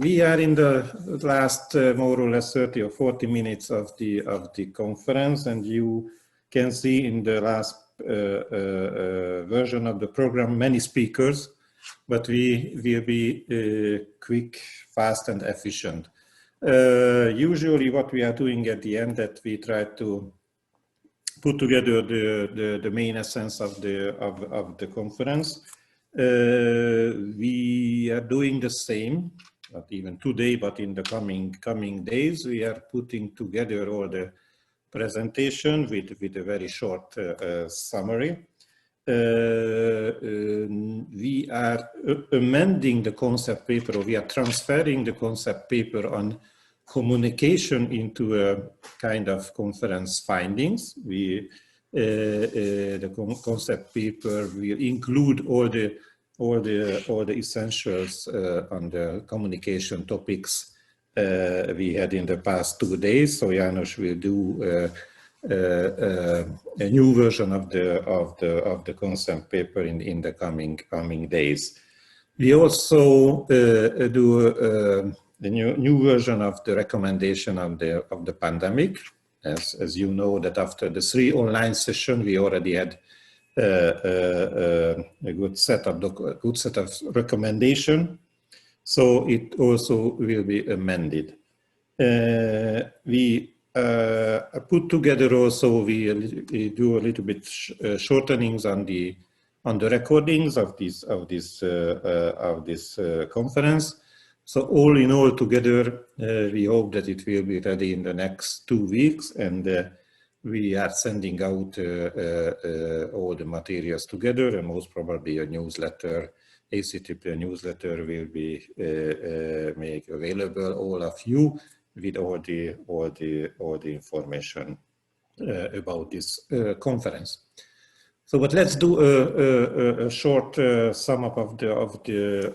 We are in the last more or less 30 or 40 minutes of the conference, and you can see in the last version of the program many speakers, but we will be quick, fast, and efficient. Usually what we are doing at the end, that we try to put together the main essence of the conference. We are doing the same, not even today, but in the coming days. We are putting together all the presentation with a very short summary. We are amending the concept paper, or we are transferring the concept paper on communication into a kind of conference findings. The concept paper will include all the essentials on the communication topics we had in the past 2 days. So János will do a new version of the concept paper in the coming days. We also do the new version of the recommendation of the pandemic. As you know, that after the 3 online sessions, we already had a good set of recommendation. So it also will be amended. We put together also, we do a little bit shortenings on the recordings of this conference. So all in all together, we hope that it will be ready in the next 2 weeks, and we are sending out all the materials together, and most probably a newsletter, ACEEEO newsletter will be made available all of you with all the information about this conference. So, but let's do a short sum up of the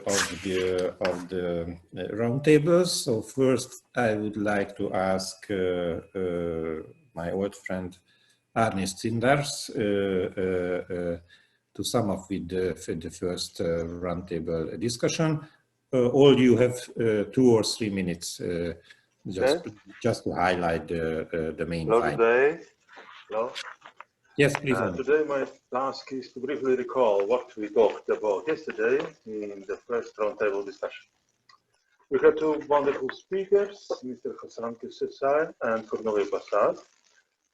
roundtables. So first, I would like to ask my old friend Arnis Cindars to sum up with the first roundtable discussion. All you have 2 or 3 minutes just to highlight the main findings. Hello. Yes, please. Today my task is to briefly recall what we talked about yesterday in the first roundtable discussion. We had 2 wonderful speakers, Mr. Hassan Kessai and Cornelia Bassad,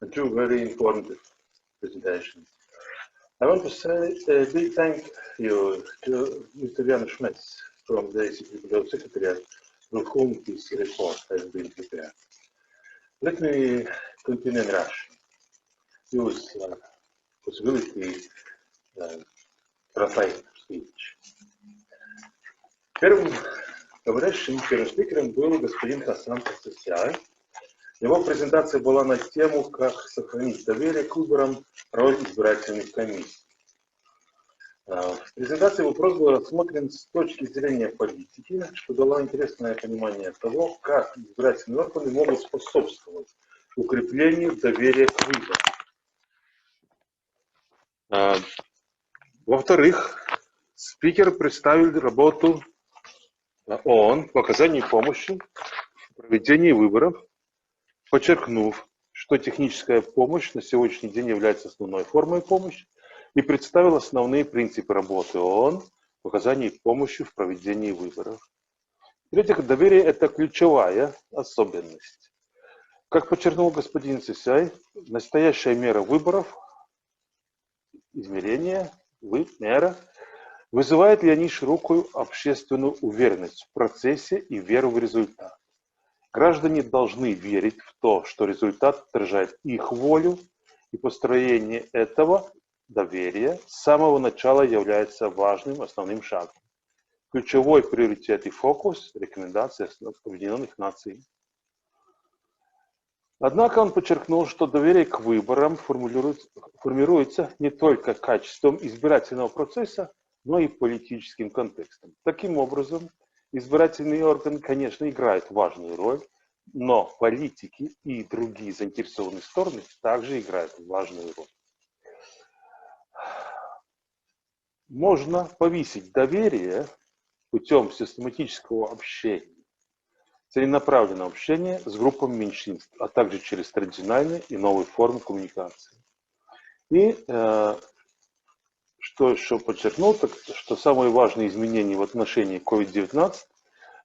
and 2 very informative presentations. I want to say a big thank you to Mr. Jan Schmitz from the ACEEEO Secretariat, through whom this report has been prepared. Let me continue in Russian. Use possibility translate speech. Первым спикером был господин Хасан Кessai. Его презентация была на тему «Как сохранить доверие к выборам, роль избирательных комиссий». В презентации вопрос был рассмотрен с точки зрения политики, что дало интересное понимание того, как избирательные органы могут способствовать укреплению доверия к выборам. Во-вторых, спикер представил работу ООН в оказании помощи в проведении выборов, подчеркнув, что техническая помощь на сегодняшний день является основной формой помощи, и представил основные принципы работы ООН в оказании помощи в проведении выборов. В-третьих, доверие – это ключевая особенность. Как подчеркнул господин Цесяй, настоящая мера выборов, измерение, мера, вызывает ли они широкую общественную уверенность в процессе и веру в результат. Граждане должны верить в то, что результат отражает их волю, и построение этого доверия с самого начала является важным основным шагом. Ключевой приоритет и фокус рекомендаций Объединенных Наций. Однако он подчеркнул, что доверие к выборам формируется не только качеством избирательного процесса, но и политическим контекстом. Таким образом, избирательный орган, конечно, играет важную роль, но политики и другие заинтересованные стороны также играют важную роль. Можно повысить доверие путем систематического общения целенаправленное общение с группами меньшинств, а также через традиционные и новые формы коммуникации. И что еще подчеркнул, так что самые важные изменения в отношении COVID-19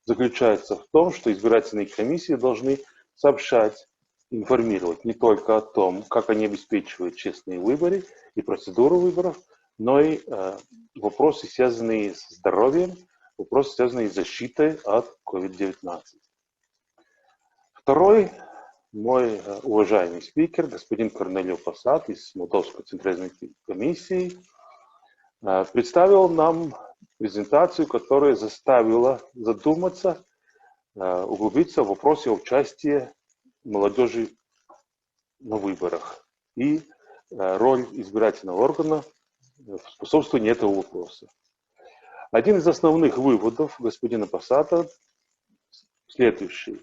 заключаются в том, что избирательные комиссии должны сообщать, информировать не только о том, как они обеспечивают честные выборы и процедуру выборов, но и вопросы, связанные с здоровьем, вопросы, связанные с защитой от COVID-19. Второй мой уважаемый спикер, господин Корнелио Посад из Молдовской Центральной комиссии, представил нам презентацию, которая заставила задуматься, углубиться в вопросе участия молодежи на выборах и роль избирательного органа в способствовании этого вопроса. Один из основных выводов господина Посада следующий.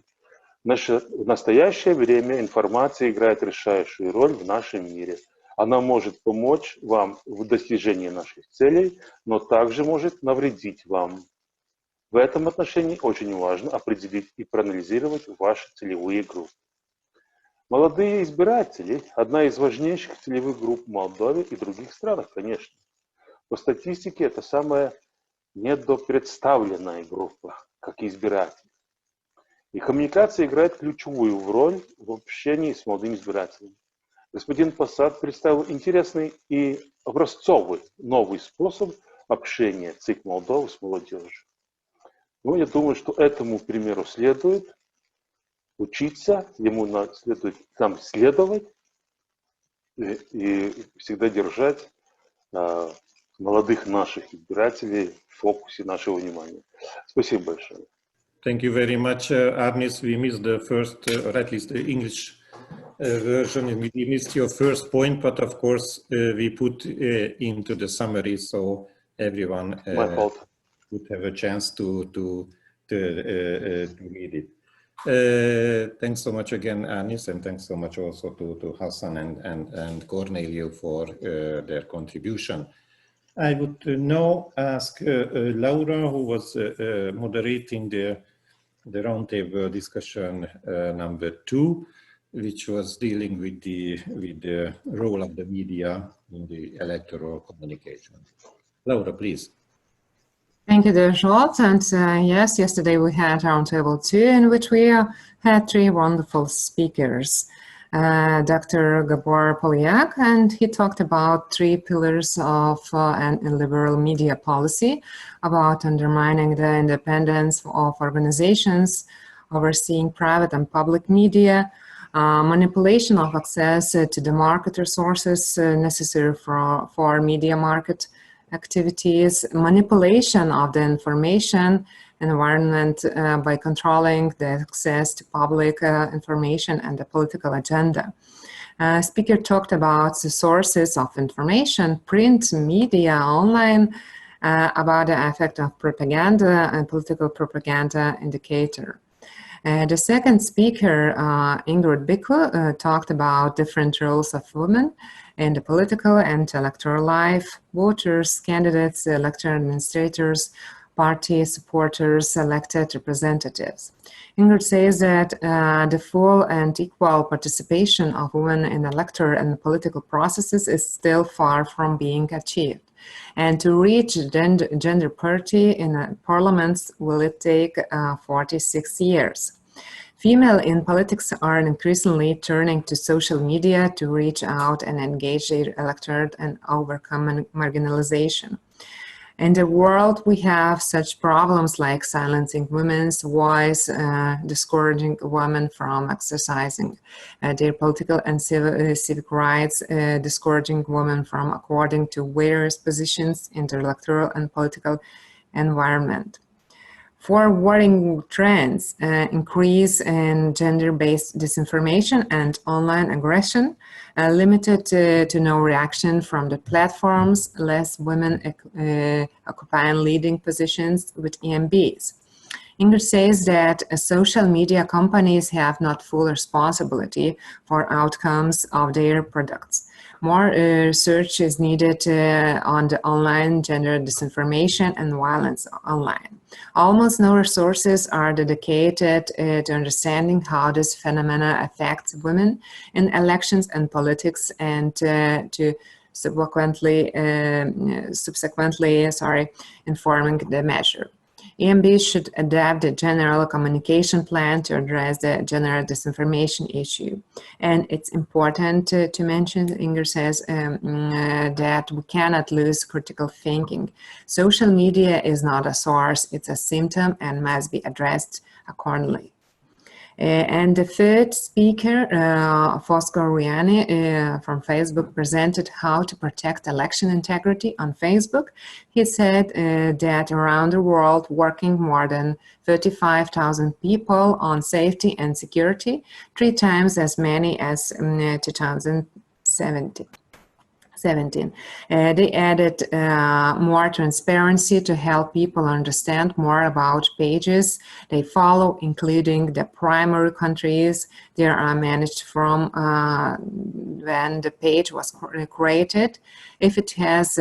В настоящее время информация играет решающую роль в нашем мире. Она может помочь вам в достижении наших целей, но также может навредить вам. В этом отношении очень важно определить и проанализировать ваши целевые группы. Молодые избиратели – одна из важнейших целевых групп в Молдове и других странах, конечно. По статистике это самая недопредставленная группа, как избиратели. И коммуникация играет ключевую роль в общении с молодыми избирателями. Господин Посад представил интересный и образцовый новый способ общения ЦИК Молдовы с молодежью. Ну, я думаю, что этому примеру следует учиться, ему следует нам следовать и всегда держать молодых наших избирателей в фокусе нашего внимания. Спасибо большое. Thank you very much, Arnis. We missed the first, or at least the English version. We missed your first point, but of course we put into the summary so everyone would have a chance to read it. Thanks so much again, Arnis, and thanks so much also to Hassan and Cornelio for their contribution. I would now ask Laura, who was moderating the roundtable discussion number 2, which was dealing with the role of the media in the electoral communication. Laura, please. Thank you, Derzhot. And yes, yesterday we had roundtable 2, in which we had 3 wonderful speakers. Dr. Gabor Polyak, and he talked about 3 pillars of an illiberal media policy, about undermining the independence of organizations, overseeing private and public media, manipulation of access to the market resources necessary for media market activities, manipulation of the information environment by controlling the access to public information and the political agenda. Speaker talked about the sources of information, print, media, online, about the effect of propaganda and political propaganda indicator. The second speaker, Ingrid Bickel, talked about different roles of women in the political and electoral life, voters, candidates, electoral administrators, party supporters, elected representatives. Ingrid says that the full and equal participation of women in electoral and political processes is still far from being achieved. And to reach gender parity in parliaments will it take 46 years. Female in politics are increasingly turning to social media to reach out and engage their electorate and overcome marginalization. In the world, we have such problems like silencing women's voice, discouraging women from exercising their political and civic rights, discouraging women from according to various positions in the electoral and political environment. 4 worrying trends: increase in gender-based disinformation and online aggression, limited to no reaction from the platforms, less women occupying leading positions with EMBs. Ingrid says that social media companies have not full responsibility for outcomes of their products. More research is needed on the online gender disinformation and violence online. Almost no resources are dedicated to understanding how this phenomena affects women in elections and politics, and to subsequently informing the measure. EMB should adapt the general communication plan to address the general disinformation issue. And it's important to mention, Inger says, that we cannot lose critical thinking. Social media is not a source, it's a symptom and must be addressed accordingly. And the third speaker, Fosco Riani from Facebook, presented how to protect election integrity on Facebook. He said that around the world, working more than 35,000 people on safety and security, 3 times as many as 2017. They added more transparency to help people understand more about pages they follow, including the primary countries they are managed from when the page was created, if it has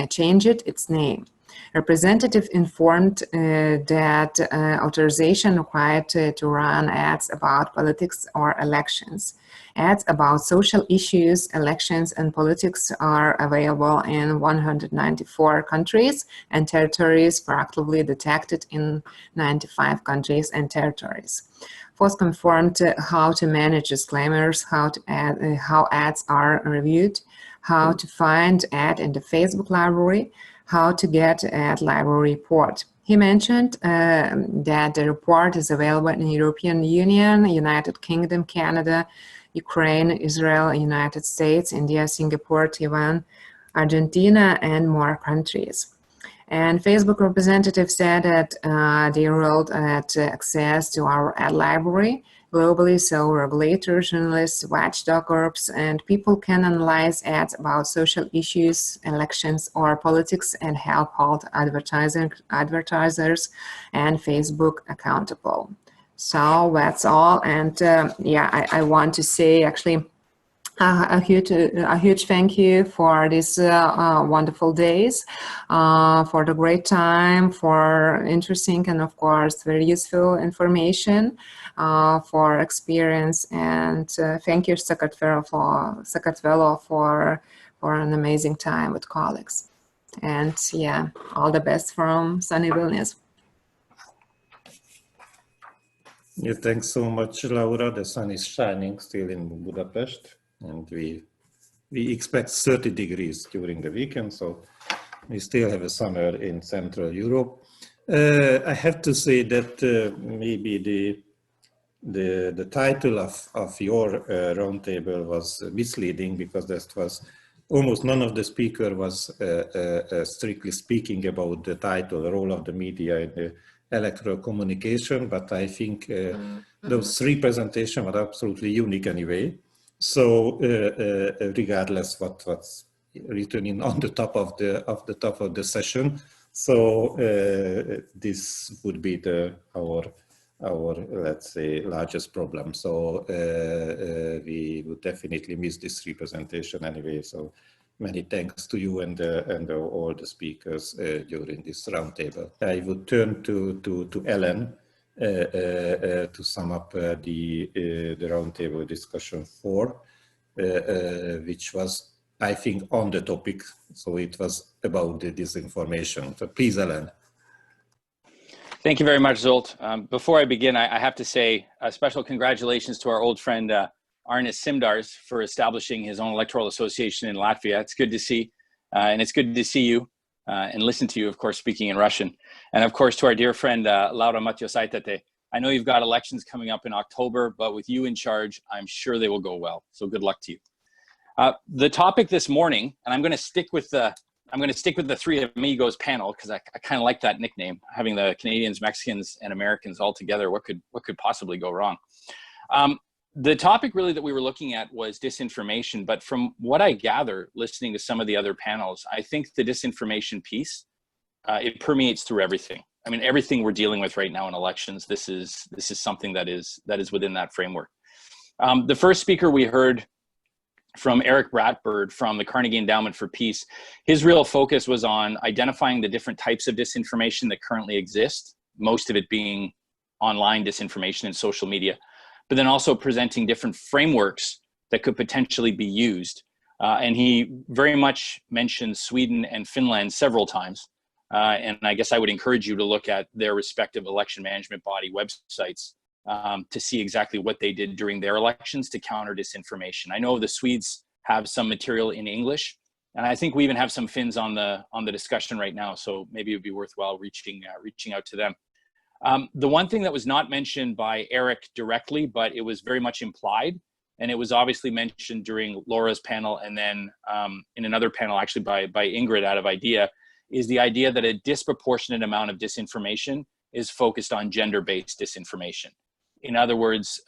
changed its name. Representative informed that authorization required to run ads about politics or elections. Ads about social issues, elections, and politics are available in 194 countries and territories, proactively detected in 95 countries and territories. FOS confirmed how to manage disclaimers, how ads are reviewed, how to find ad in the Facebook library, how to get ad library report. He mentioned that the report is available in the European Union, United Kingdom, Canada, Ukraine, Israel, United States, India, Singapore, Taiwan, Argentina, and more countries. And Facebook representative said that they rolled out access to our ad library globally, so regulators, journalists, watchdog groups, and people can analyze ads about social issues, elections, or politics, and help hold advertisers and Facebook accountable. So that's all, and yeah, I want to say actually a huge thank you for these wonderful days, for the great time, for interesting and of course very useful information, for experience, and thank you Sakartvelo for an amazing time with colleagues. And yeah, all the best from sunny Vilnius. Yeah, thanks so much, Laura. The sun is shining still in Budapest, and we expect 30 degrees during the weekend, so we still have a summer in Central Europe. I have to say that maybe the title of your roundtable was misleading, because that was almost none of the speaker was strictly speaking about the title, the role of the media in the electoral communication, but I think those 3 presentations were absolutely unique anyway. So regardless what's written on the top of the session, so this would be our let's say largest problem. So we would definitely miss this representation anyway. So many thanks to you and all the speakers during this roundtable. I would turn to Ellen to sum up the roundtable discussion 4, which was, I think, on the topic. So it was about the disinformation. So please, Ellen. Thank you very much, Zsolt. Before I begin, I have to say a special congratulations to our old friend Arnis Simdars for establishing his own electoral association in Latvia. It's good to see, and it's good to see you and listen to you, of course, speaking in Russian. And of course, to our dear friend Laura Matiosaitete. I know you've got elections coming up in October, but with you in charge, I'm sure they will go well. So good luck to you. The topic this morning, and I'm going to stick with the 3 amigos panel, because I kind of like that nickname, having the Canadians, Mexicans, and Americans all together. What could possibly go wrong? The topic really that we were looking at was disinformation, but from what I gather, listening to some of the other panels, I think the disinformation piece, it permeates through everything. I mean, everything we're dealing with right now in elections, this is something that is within that framework. The first speaker we heard from Eric Bradford from the Carnegie Endowment for Peace. His real focus was on identifying the different types of disinformation that currently exist, most of it being online disinformation and social media, but then also presenting different frameworks that could potentially be used. And he very much mentioned Sweden and Finland several times. And I guess I would encourage you to look at their respective election management body websites to see exactly what they did during their elections to counter disinformation. I know the Swedes have some material in English, and I think we even have some Finns on the discussion right now. So maybe it would be worthwhile reaching out to them. The one thing that was not mentioned by Eric directly, but it was very much implied, and it was obviously mentioned during Laura's panel, and then in another panel actually by Ingrid out of IDEA, is the idea that a disproportionate amount of disinformation is focused on gender-based disinformation. In other words,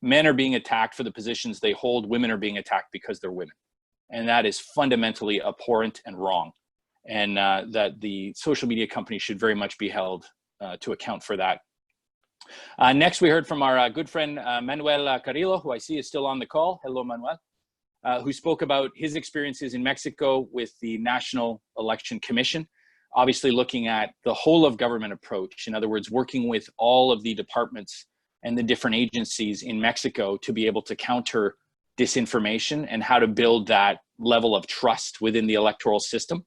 men are being attacked for the positions they hold, women are being attacked because they're women. And that is fundamentally abhorrent and wrong. And that the social media companies should very much be held to account for that. Next, we heard from our good friend Manuel Carrillo, who I see is still on the call. Hello, Manuel. Who spoke about his experiences in Mexico with the National Election Commission, obviously looking at the whole of government approach. In other words, working with all of the departments and the different agencies in Mexico to be able to counter disinformation and how to build that level of trust within the electoral system.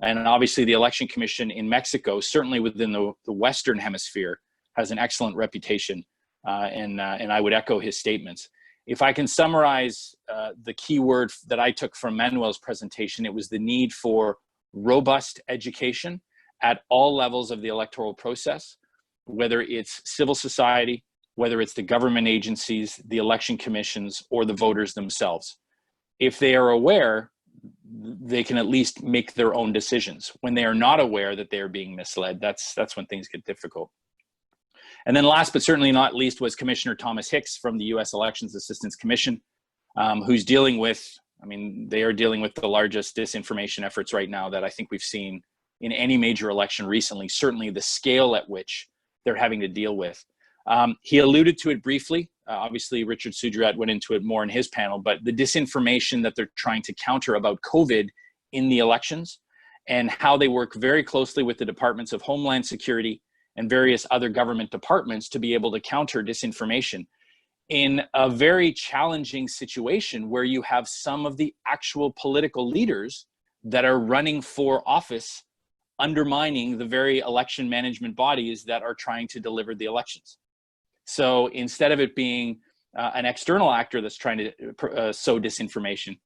And obviously the Election Commission in Mexico, certainly within the Western Hemisphere, has an excellent reputation, and I would echo his statements. If I can summarize the key word that I took from Manuel's presentation, it was the need for robust education at all levels of the electoral process, whether it's civil society, whether it's the government agencies, the election commissions, or the voters themselves. If they are aware, they can at least make their own decisions. When they are not aware that they are being misled, that's when things get difficult. And then last but certainly not least was Commissioner Thomas Hicks from the U.S. Elections Assistance Commission, who's dealing with, they are dealing with the largest disinformation efforts right now that I think we've seen in any major election recently, certainly the scale at which they're having to deal with. He alluded to it briefly. Obviously, Richard Sudrat went into it more in his panel, but the disinformation that they're trying to counter about COVID in the elections and how they work very closely with the Departments of Homeland Security and various other government departments to be able to counter disinformation in a very challenging situation where you have some of the actual political leaders that are running for office undermining the very election management bodies that are trying to deliver the elections. So instead of it being an external actor that's trying to sow disinformation,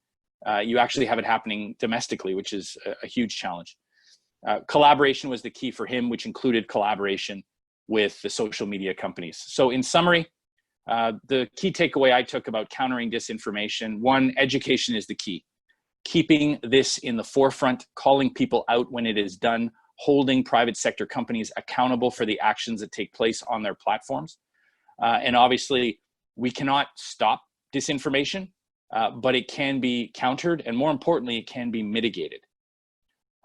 you actually have it happening domestically, which is a huge challenge. Collaboration was the key for him, which included collaboration with the social media companies. So in summary, the key takeaway I took about countering disinformation, one, education is the key. Keeping this in the forefront, calling people out when it is done, holding private sector companies accountable for the actions that take place on their platforms. And obviously, we cannot stop disinformation, but it can be countered, and more importantly, it can be mitigated.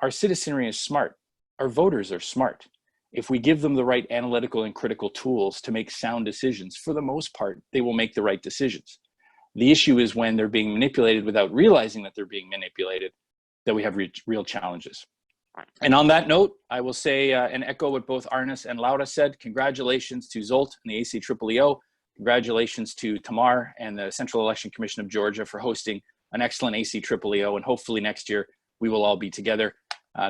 Our citizenry is smart. Our voters are smart. If we give them the right analytical and critical tools to make sound decisions, for the most part, they will make the right decisions. The issue is when they're being manipulated without realizing that they're being manipulated, that we have real challenges. And on that note, I will say and echo what both Arnis and Laura said. Congratulations to Zsolt and the ACEEO. Congratulations to Tamar and the Central Election Commission of Georgia for hosting an excellent ACEEO. And hopefully next year, we will all be together.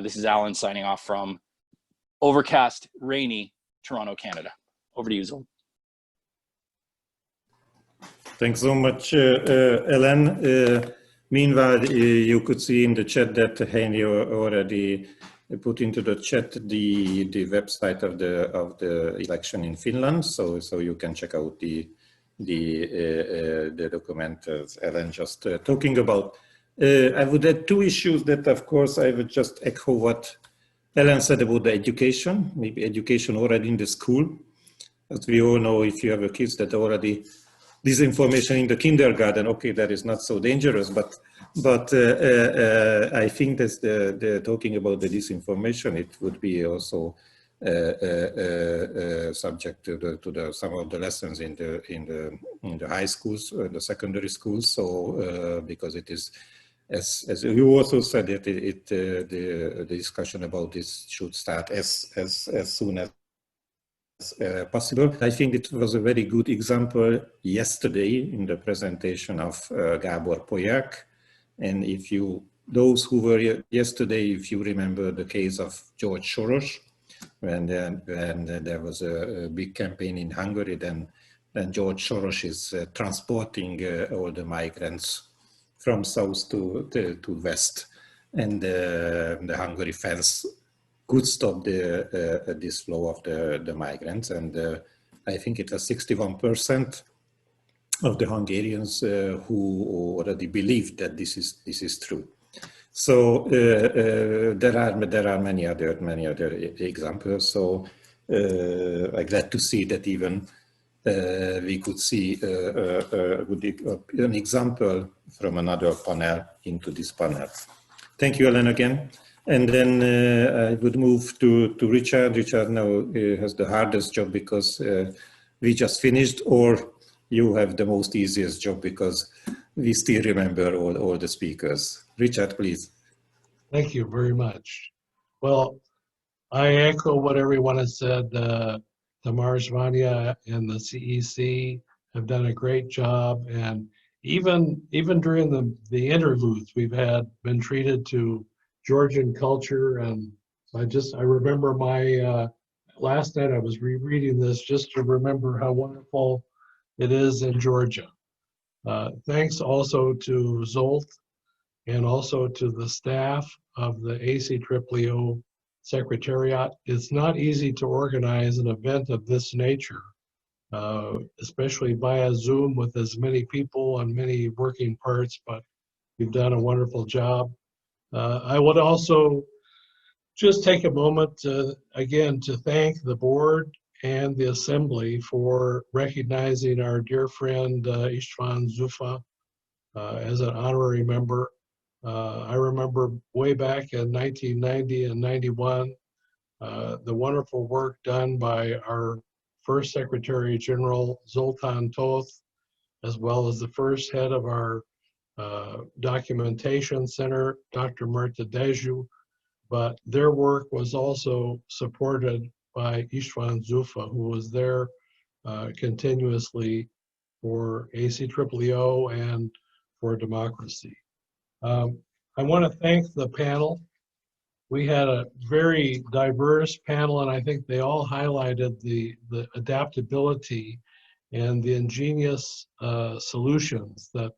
This is Alan signing off from overcast, rainy Toronto, Canada. Over to you, Zsolt. Thanks so much, Ellen. Meanwhile, you could see in the chat that Heini already put into the chat the website of the election in Finland, so you can check out the document as Ellen just talking about. I would add two issues that, of course, I would just echo what Ellen said about the education, maybe education already in the school. As we all know, if you have a kids that already disinformation in the kindergarten, okay, that is not so dangerous, but I think that's the talking about the disinformation, it would be also subject to some of the lessons in the high schools, the secondary schools. So because it is, as you also said, that the discussion about this should start as soon as possible. I think it was a very good example yesterday in the presentation of Gábor Polyák. And if you, those who were yesterday, if you remember the case of George Soros, when there was a big campaign in Hungary, then George Soros is transporting all the migrants from south to west, and the Hungary fence could stop this flow of the migrants, and I think it was 61% of the Hungarians who already believed that this is true. So there are many other examples. So I'm glad to see that even we could see an example from another panel into this panel. Thank you, Ellen, again. And then I would move to Richard. Richard now has the hardest job because we just finished, or you have the most easiest job because we still remember all the speakers. Richard, please. Thank you very much. Well, I echo what everyone has said. Tamar, Vanya, and the CEC have done a great job, and even during the interludes, we've been treated to Georgian culture, and I remember my last night I was rereading this just to remember how wonderful it is in Georgia. Thanks also to Zolt and also to the staff of the ACEEO Secretariat. It's not easy to organize an event of this nature, especially via Zoom with as many people and many working parts, but you've done a wonderful job. I would also just take a moment again to thank the board and the assembly for recognizing our dear friend István Zufa as an honorary member. I remember way back in 1990 and 91, the wonderful work done by our first Secretary General Zoltán Toth, as well as the first head of our documentation center, Dr. Marta Dezső, but their work was also supported by István Zufa, who was there continuously for ACEEO and for democracy. I want to thank the panel. We had a very diverse panel, and I think they all highlighted the adaptability and the ingenious solutions that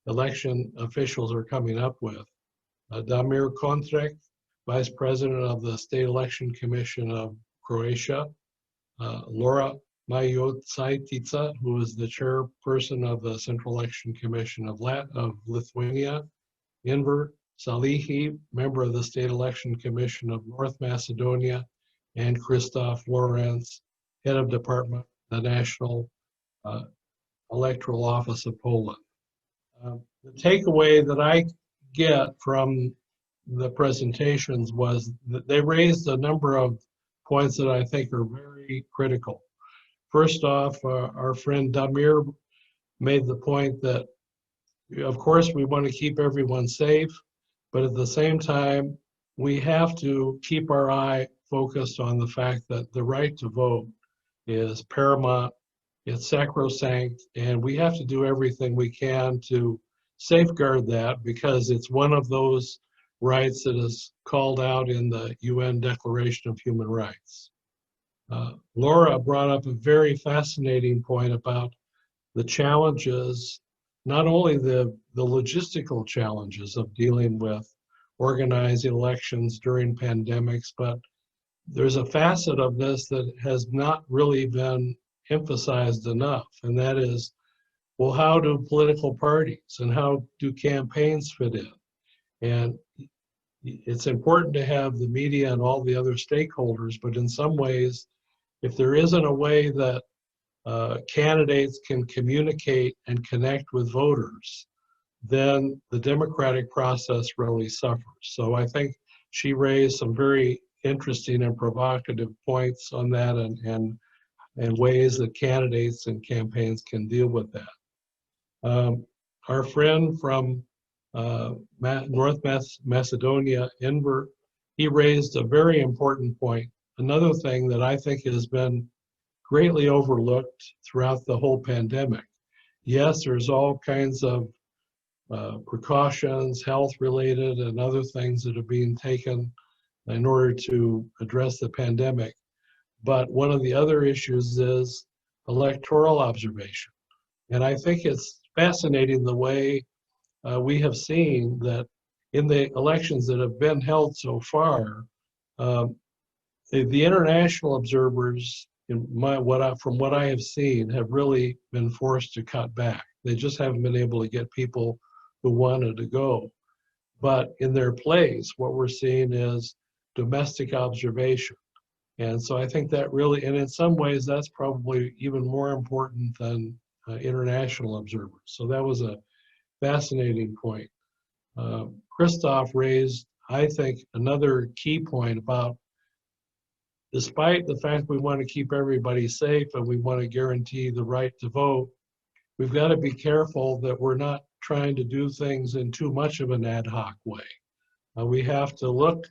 election officials are coming up with. Damir Kontrek, Vice President of the State Election Commission of Croatia, Laura Majotsaitica, who is the chairperson of the Central Election Commission of Lithuania, Enver Salihi, member of the State Election Commission of North Macedonia, and Christoph Lorenz, head of department, the National Electoral Office of Poland. The takeaway that I get from the presentations was that they raised a number of points that I think are very critical. First off, our friend Damir made the point that, of course, we want to keep everyone safe, but at the same time, we have to keep our eye focused on the fact that the right to vote is paramount, it's sacrosanct, and we have to do everything we can to safeguard that, because it's one of those rights that is called out in the UN Declaration of Human Rights. Laura brought up a very fascinating point about the challenges, not only the logistical challenges of dealing with organizing elections during pandemics, but there's a facet of this that has not really been emphasized enough, and that is, well, how do political parties and how do campaigns fit in? And it's important to have the media and all the other stakeholders, but in some ways, if there isn't a way that candidates can communicate and connect with voters, then the democratic process really suffers. So I think she raised some very interesting and provocative points on that, and ways that candidates and campaigns can deal with that. Our friend from North Macedonia, Enver, he raised a very important point. Another thing that I think has been greatly overlooked throughout the whole pandemic. Yes, there's all kinds of precautions, health-related and other things that are being taken in order to address the pandemic. But one of the other issues is electoral observation. And I think it's fascinating the way we have seen that in the elections that have been held so far, the international observers, from what I have seen, have really been forced to cut back. They just haven't been able to get people who wanted to go. But in their place, what we're seeing is domestic observation. And so I think that really, and in some ways, that's probably even more important than international observers. So that was a fascinating point. Christoph raised, I think, another key point about, despite the fact we want to keep everybody safe and we want to guarantee the right to vote, we've got to be careful that we're not trying to do things in too much of an ad hoc way. We have to look,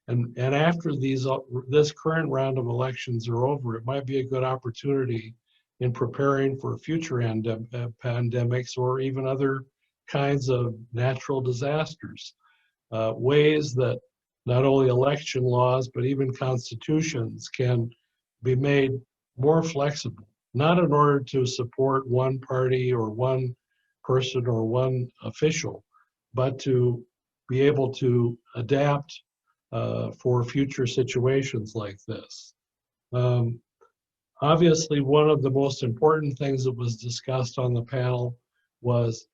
and after this current round of elections are over, it might be a good opportunity in preparing for future pandemics or even other kinds of natural disasters, ways that not only election laws, but even constitutions can be made more flexible, not in order to support one party or one person or one official, but to be able to adapt for future situations like this. Obviously, one of the most important things that was discussed on the panel was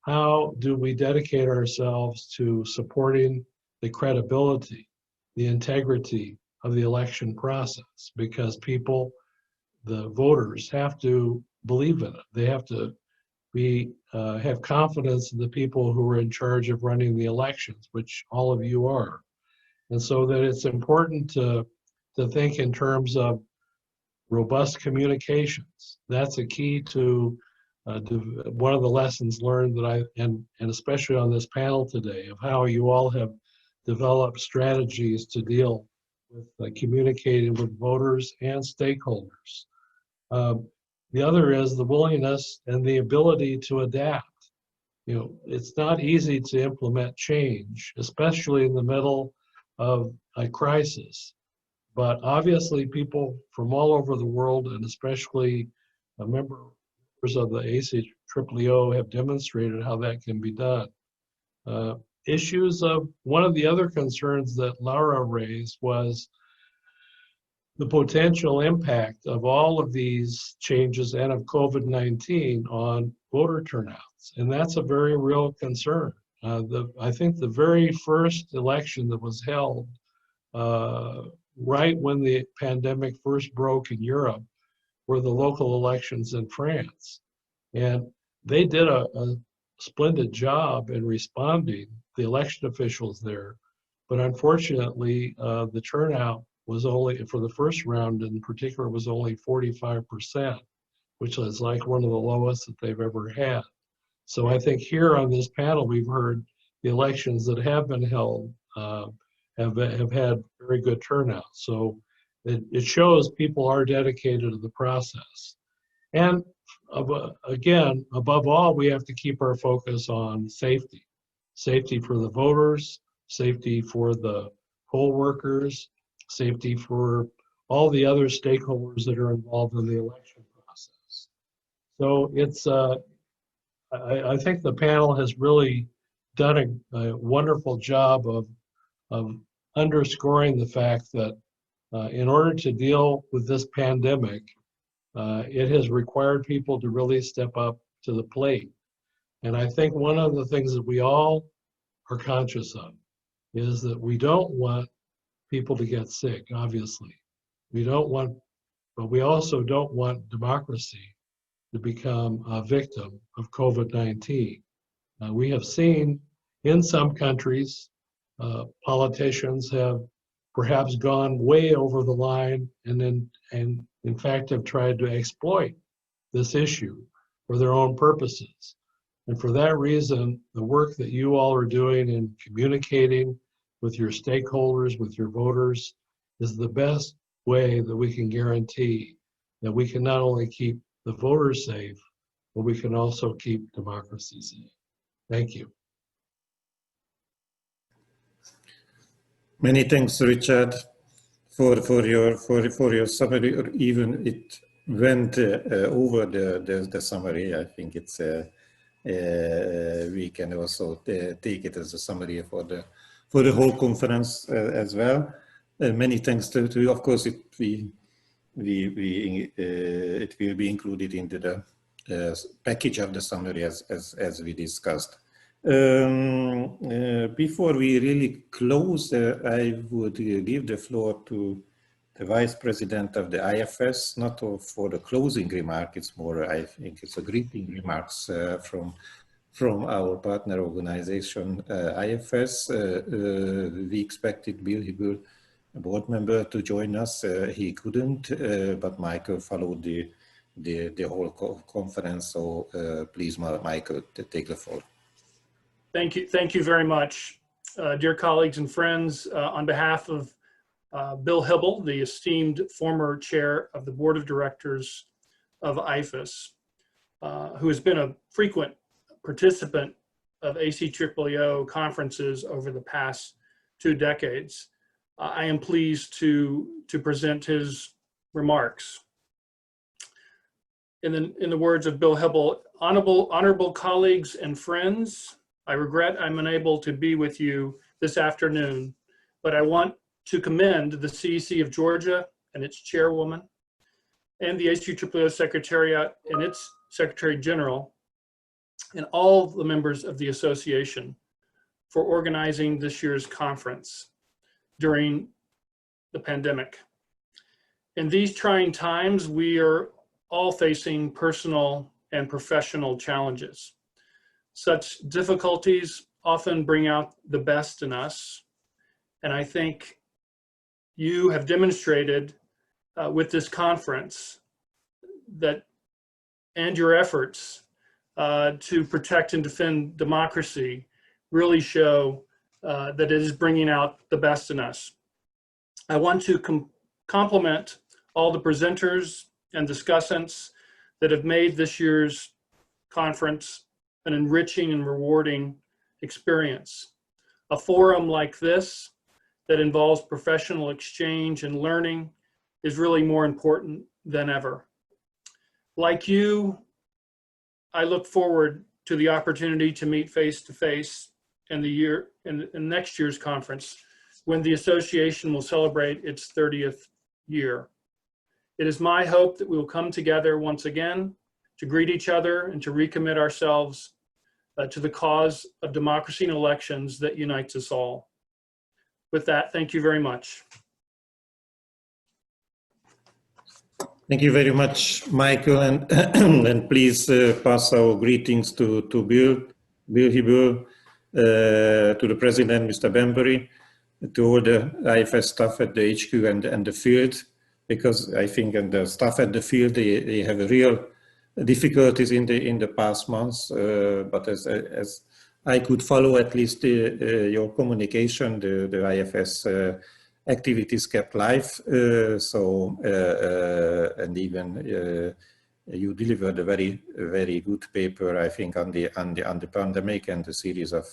how do we dedicate ourselves to supporting the credibility, the integrity of the election process, because people, the voters, have to believe in it. They have to have confidence in the people who are in charge of running the elections, which all of you are. And so that it's important to think in terms of robust communications. That's a key to one of the lessons learned that and especially on this panel today, of how you all have developed strategies to deal with communicating with voters and stakeholders. The other is the willingness and the ability to adapt. You know, it's not easy to implement change, especially in the middle of a crisis. But obviously people from all over the world, and especially members of the ACEEO have demonstrated how that can be done. Issues of, one of the other concerns that Laura raised was the potential impact of all of these changes and of COVID-19 on voter turnouts. And that's a very real concern. I think the very first election that was held right when the pandemic first broke in Europe were the local elections in France. And they did a splendid job in responding, the election officials there. But unfortunately, the turnout was only, for the first round in particular, was only 45%, which is like one of the lowest that they've ever had. So I think here on this panel, we've heard the elections that have been held have had very good turnout. So it shows people are dedicated to the process. And again, above all, we have to keep our focus on safety. Safety for the voters, safety for the poll workers, safety for all the other stakeholders that are involved in the election process. So it's, I think the panel has really done a wonderful job of underscoring the fact that in order to deal with this pandemic, it has required people to really step up to the plate. And I think one of the things that we all are conscious of is that we don't want people to get sick, obviously. We don't want, but we also don't want democracy to become a victim of COVID-19. We have seen in some countries, politicians have perhaps gone way over the line and in fact have tried to exploit this issue for their own purposes. And for that reason, the work that you all are doing in communicating with your stakeholders, with your voters, is the best way that we can guarantee that we can not only keep the voters safe, but we can also keep democracy safe. Thank you. Many thanks, Richard, for your summary, or even it went over the summary. I think it's we can also take it as a summary for the whole conference as well. Many thanks to you. Of course, it will be included into the package of the summary as we discussed. Before we really close, I would give the floor to the Vice President of the IFS, not for the closing remark, it's more, I think it's a greeting remarks from our partner organization, IFS. We expected Bill Hibel, a board member, to join us. He couldn't, but Michael followed the whole conference. So please, Michael, take the floor. Thank you very much. Dear colleagues and friends, on behalf of Bill Hibel, the esteemed former chair of the board of directors of IFS, who has been a frequent participant of ACEEO conferences over the past 2 decades, I am pleased to present his remarks. In the words of Bill Hibel, honorable colleagues and friends, I regret I'm unable to be with you this afternoon, but I want to commend the CEC of Georgia and its chairwoman and the ACEEO Secretariat and its Secretary General and all the members of the association for organizing this year's conference during the pandemic. In these trying times, we are all facing personal and professional challenges. Such difficulties often bring out the best in us, and I think you have demonstrated with this conference that, and your efforts to protect and defend democracy really show that it is bringing out the best in us. I want to compliment all the presenters and discussants that have made this year's conference an enriching and rewarding experience. A forum like this that involves professional exchange and learning is really more important than ever. Like you, I look forward to the opportunity to meet face-to-face in next year's conference, when the association will celebrate its 30th year. It is my hope that we will come together once again to greet each other and to recommit ourselves to the cause of democracy and elections that unites us all. With that, thank you very much. Thank you very much, Michael, and and please pass our greetings to Bill Hibel, to the President, Mr. Bembury, to all the IFS staff at the HQ and the field, because I think and the staff at the field, they have a real difficulties in the past months, but as I could follow at least your communication, the IFS activities kept live, and even you delivered a very good paper, I think, on the pandemic and the series of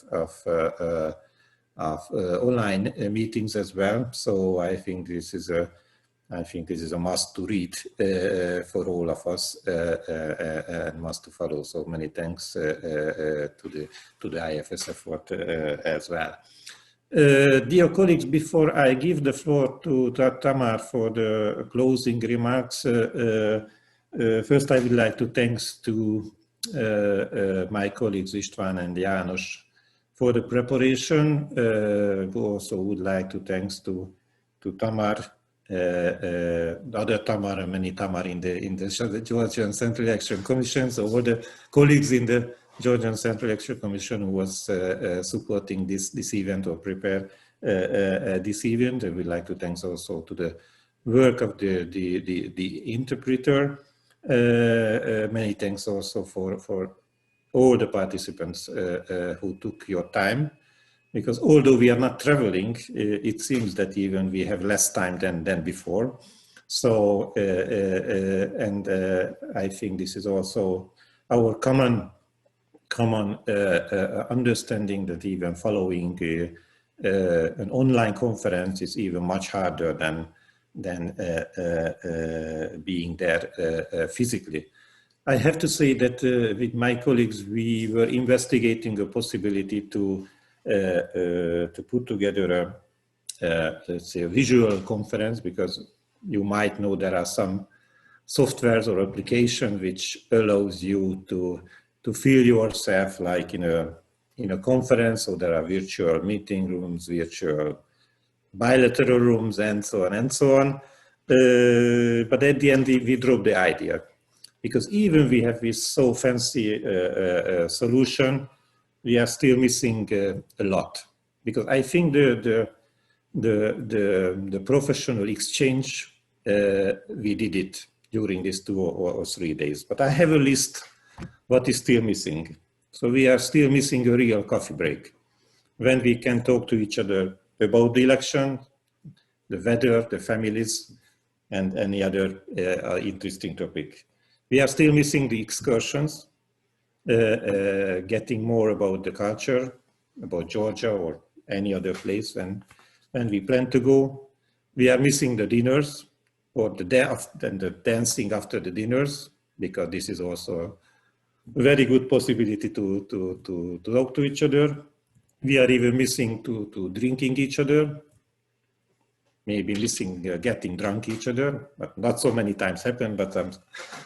online meetings as well. So I think this is a must to read for all of us and must to follow. So many thanks to the IFS effort as well. Dear colleagues, before I give the floor to Tamar for the closing remarks, first I would like to thanks to my colleagues István and János for the preparation. Also would like to thanks to Tamar, the other Tamar and many Tamar in the Georgian Central Election Commission, so all the colleagues in the Georgian Central Election Commission who was supporting this event or prepare this event. I would like to thank also to the work of the interpreter. Many thanks also for all the participants who took your time, because although we are not traveling, it seems that even we have less time than before. So, and I think this is also our common understanding that even following an online conference is even much harder than being there physically. I have to say that with my colleagues, we were investigating a possibility to put together let's say a visual conference, because you might know there are some softwares or applications which allows you to feel yourself like in a conference. So there are virtual meeting rooms, virtual bilateral rooms, and so on and so on. But at the end, we dropped the idea, because even we have this so fancy solution, we are still missing a lot. Because I think the professional exchange, we did it during these 2 or 3 days. But I have a list what is still missing. So we are still missing a real coffee break, when we can talk to each other about the election, the weather, the families, and any other interesting topic. We are still missing the excursions, getting more about the culture, about Georgia or any other place when we plan to go. We are missing the dinners, or the dancing after the dinners, because this is also a very good possibility to talk to each other. We are even missing to drinking each other, maybe missing getting drunk each other, but not so many times happen, but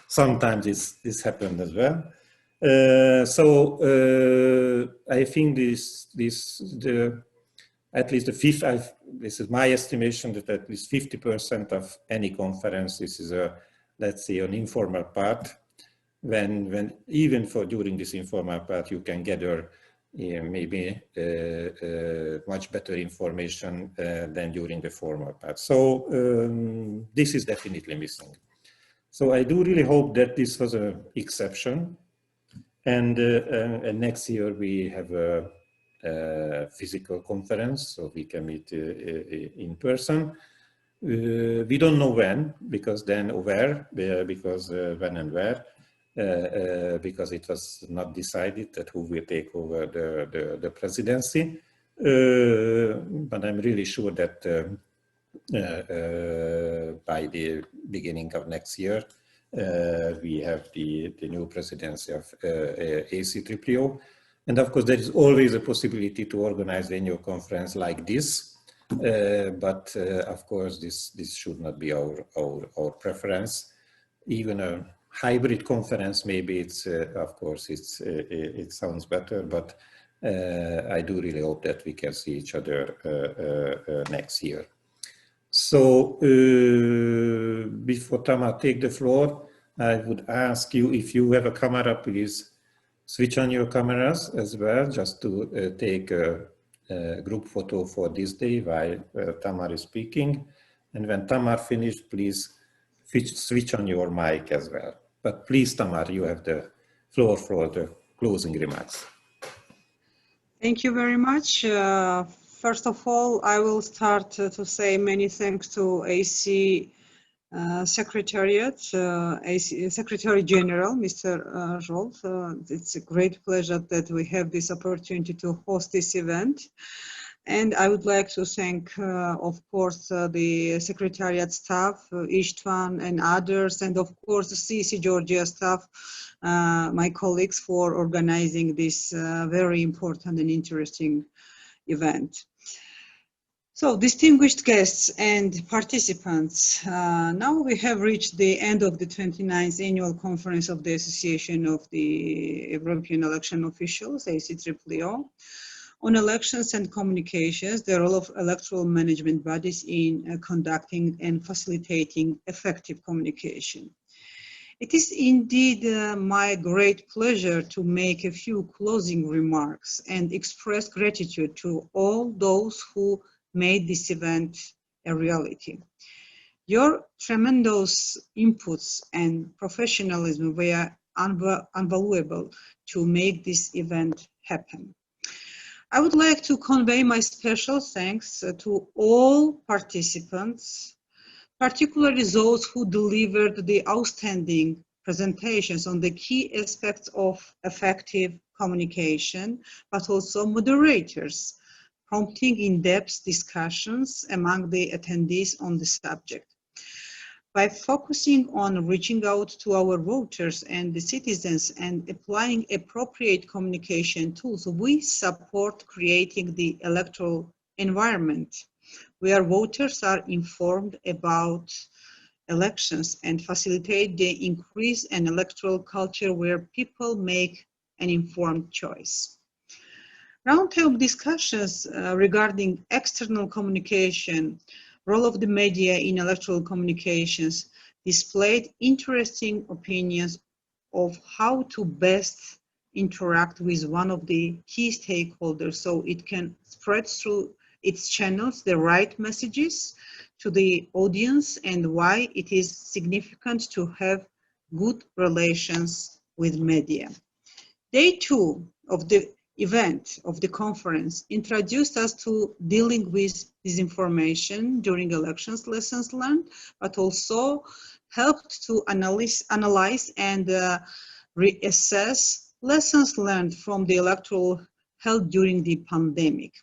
sometimes this happened as well. So I think at least this is my estimation, that at least 50% of any conference, this is let's say an informal part, when even during this informal part you can gather maybe much better information than during the formal part. So this is definitely missing. So I do really hope that this was an exception, and next year we have a physical conference, so we can meet in person. We don't know when, because then where, because when and where. Because it was not decided that who will take over the presidency. But I'm really sure that by the beginning of next year, we have the new presidency of ACEEO. And of course, there is always a possibility to organize a annual conference like this. But of course, this should not be our preference. Even a hybrid conference, maybe it's of course it sounds better, but I do really hope that we can see each other next year. So before Tamar take the floor, I would ask you, if you have a camera, please switch on your cameras as well, just to take a group photo for this day while Tamar is speaking. And when Tamar finished, please switch on your mic as well. But please, Tamar, you have the floor for the closing remarks. Thank you very much. First of all, I will start to say many thanks to AC Secretariat, AC Secretary General, Mr. Zsolt. It's a great pleasure that we have this opportunity to host this event. And I would like to thank, of course, the Secretariat staff, Istvan and others, and of course, the CEC Georgia staff, my colleagues, for organizing this very important and interesting event. So, distinguished guests and participants, now we have reached the end of the 29th Annual Conference of the Association of the European Election Officials, ACEEO, on elections and communications, the role of electoral management bodies in conducting and facilitating effective communication. It is indeed my great pleasure to make a few closing remarks and express gratitude to all those who made this event a reality. Your tremendous inputs and professionalism were invaluable to make this event happen. I would like to convey my special thanks to all participants, particularly those who delivered the outstanding presentations on the key aspects of effective communication, but also moderators, prompting in-depth discussions among the attendees on the subject. By focusing on reaching out to our voters and the citizens and applying appropriate communication tools, we support creating the electoral environment where voters are informed about elections and facilitate the increase in electoral culture where people make an informed choice. Roundtable discussions regarding external communication, role of the media in electoral communications, displayed interesting opinions of how to best interact with one of the key stakeholders so it can spread through its channels the right messages to the audience and why it is significant to have good relations with media. Day 2 of the event of the conference introduced us to dealing with disinformation during elections, lessons learned, but also helped to analyze and reassess lessons learned from the electoral held during the pandemic.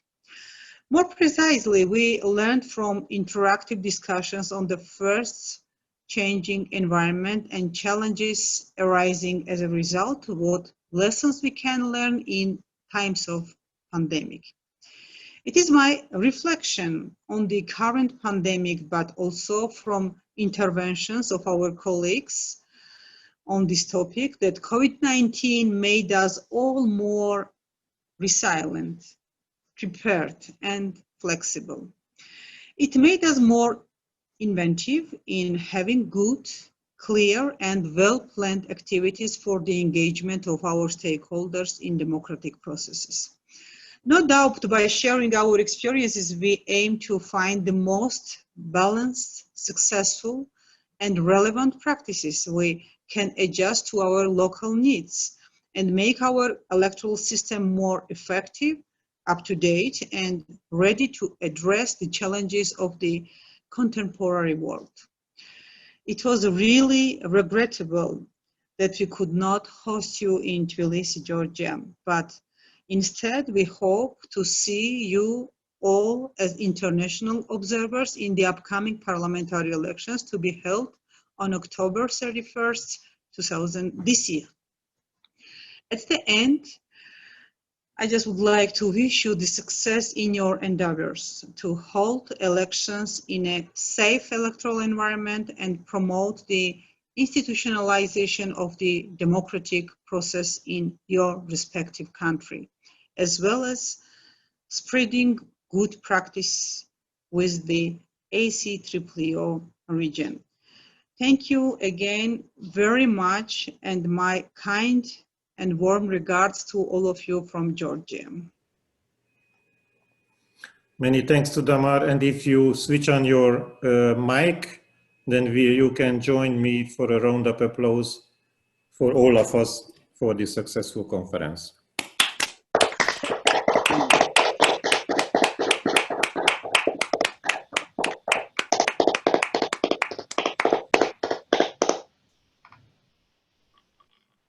More precisely, we learned from interactive discussions on the first changing environment and challenges arising as a result, what lessons we can learn in times of pandemic. It is my reflection on the current pandemic, but also from interventions of our colleagues on this topic, that COVID-19 made us all more resilient, prepared, and flexible. It made us more inventive in having good, clear, and well-planned activities for the engagement of our stakeholders in democratic processes. No doubt, by sharing our experiences, we aim to find the most balanced, successful, and relevant practices we can adjust to our local needs and make our electoral system more effective, up-to-date, and ready to address the challenges of the contemporary world. It was really regrettable that we could not host you in Tbilisi, Georgia, but instead we hope to see you all as international observers in the upcoming parliamentary elections to be held on October 31st, this year. At the end, I just would like to wish you the success in your endeavors to hold elections in a safe electoral environment and promote the institutionalization of the democratic process in your respective country, as well as spreading good practice with the ACEEO region. Thank you again very much, and my kind and warm regards to all of you from Georgia. Many thanks to Damar, and if you switch on your mic, then you can join me for a round of applause for all of us for this successful conference.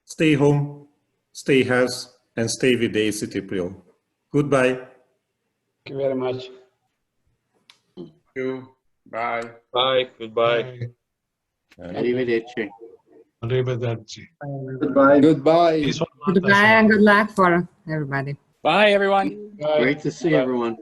Stay home, stay healthy, and stay with the ACEEO. Goodbye. Thank you very much. Thank you. Bye. Bye. Goodbye. Arrivederci. Arrivederci. Goodbye. Goodbye. Goodbye and good luck for everybody. Bye, everyone. Bye. Great to see everyone.